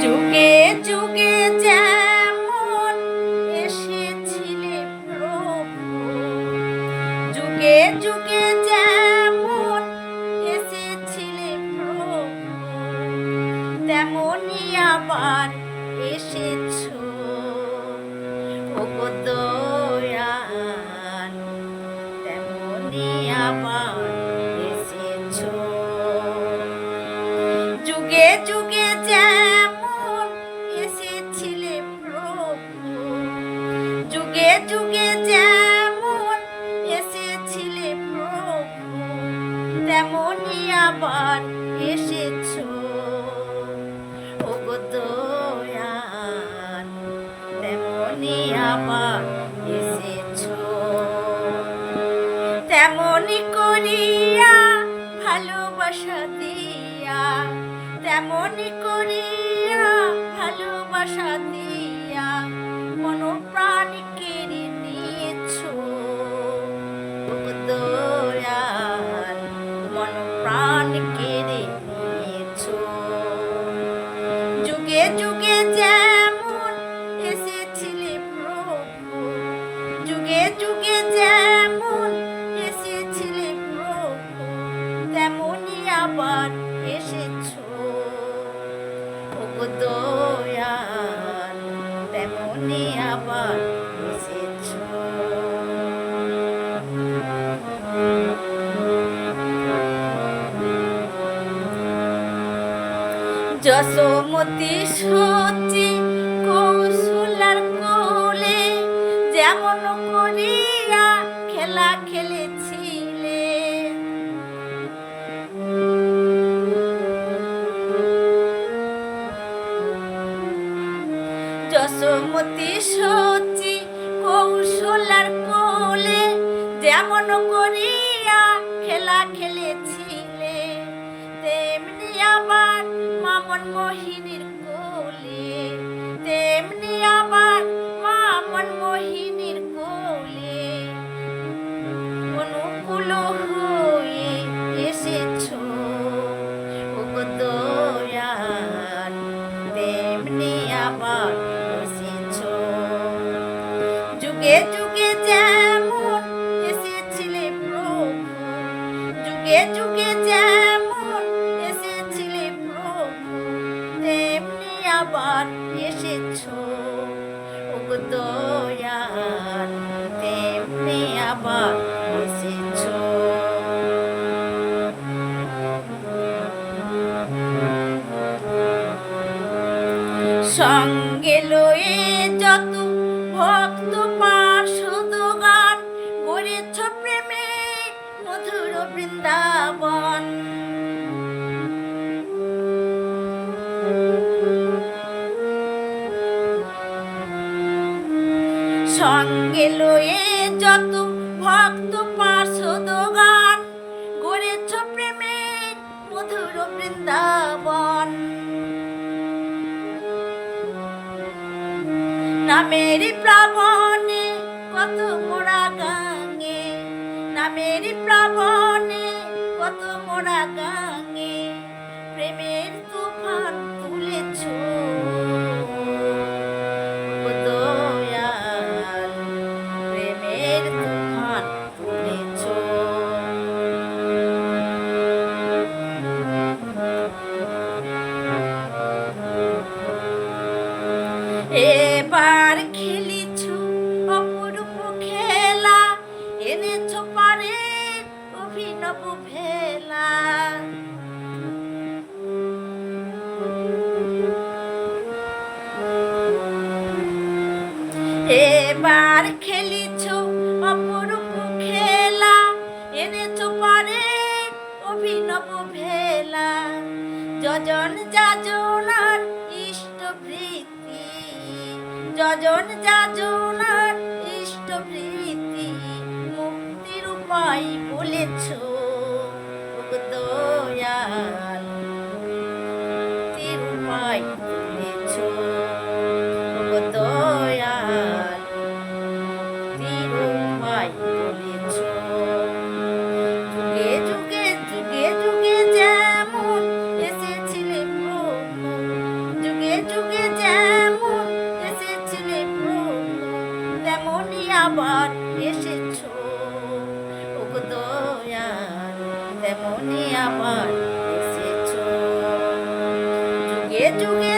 যুগে যুগে যেমন এসেছিলে প্রভু, যুগে যুগে যেমন এসেছিলে প্রভু, তেমনি আবার এসেছো ওগো দয়াল, তেমনি আবার এসেছো। যুগে যুগে যেমন এসেছিলে প্রভু, যুগে যুগে যেমন এসেছিলে প্রভু, তেমনি আবার এসেছো ওগো দয়াল, তেমনি আবার এসেছো। তেমনি করিয়া ভালোবাসা দিয়া, তেমনি করিয়া ভালোবাসা দিয়া মন প্রাণ কেড়ে নিয়েছো ওগো দয়াল, মন প্রাণ কেড়ে নিয়েছো। যুগে যুগে যেমন এসেছিলে প্রভু, যুগে যুগে যেমন এসেছিলে প্রভু, তেমনি আবার এসেছো ওগো দয়াল, তেমনি আবার এসেছো। যশোমতী সচি কৌশলার কোলে যেমন করিয়া খেলা খেলেছিলে, যশোমতী সচি কৌশলার কোলে যেমন করিয়া খেলা খেলেছিলে, তেমনি আবার মামন মোহিনীর কোলে, তেমনি আবার মামন মোহিনীর কোলে অনুকূল হয়ে এসেছো ওগো দয়াল, তেমনি আবার এসেছো। যুগে যুগে যেমন এসেছিলে প্রভু, যুগে যুগে যেমন এসেছিলে প্রভু, তেমনি আবার এসেছো ওগো দয়াল, তেমনি আবার এসেছো। সঙ্গে লয়ে যত ভক্ত পার্শ্বদগান গড়েছ প্রেমে মধুর বৃন্দাবন, সঙ্গে লয়ে যত ভক্ত পার্শ্বদগান গড়েছ প্রেমে মধুর বৃন্দাবন। নামেরি প্লাবনে কত মোরা গাঙে, নামেরি প্লাবনে কত মোরা গাঙে প্রেমের তুফান তুলেছো ওগো দয়াল, প্রেমের তুফান তুলেছো। এবার খেলিছো অপূর্ব খেলা, এনেছো পারে অভিনব ভেলা, এবার খেলিছো অপূর্ব খেলা, এনেছো পারে অভিনব ভেলা। যজন যাজনার ইষ্টভৃতি, যজন যাজনার ইষ্টভৃতি মুক্তির উপায় বলেছো ওগো দয়াল, মুক্তির উপায় বলেছো ওগো দয়াল, মুক্তির উপায় বলেছো। যুগে যুগে যুগে যুগে যেমন এসেছিলে প্রভু, যুগে যুগে তেমনি আবার এসেছো ওগো দয়াল, তেমনি আবার এসেছো। যুগে যুগে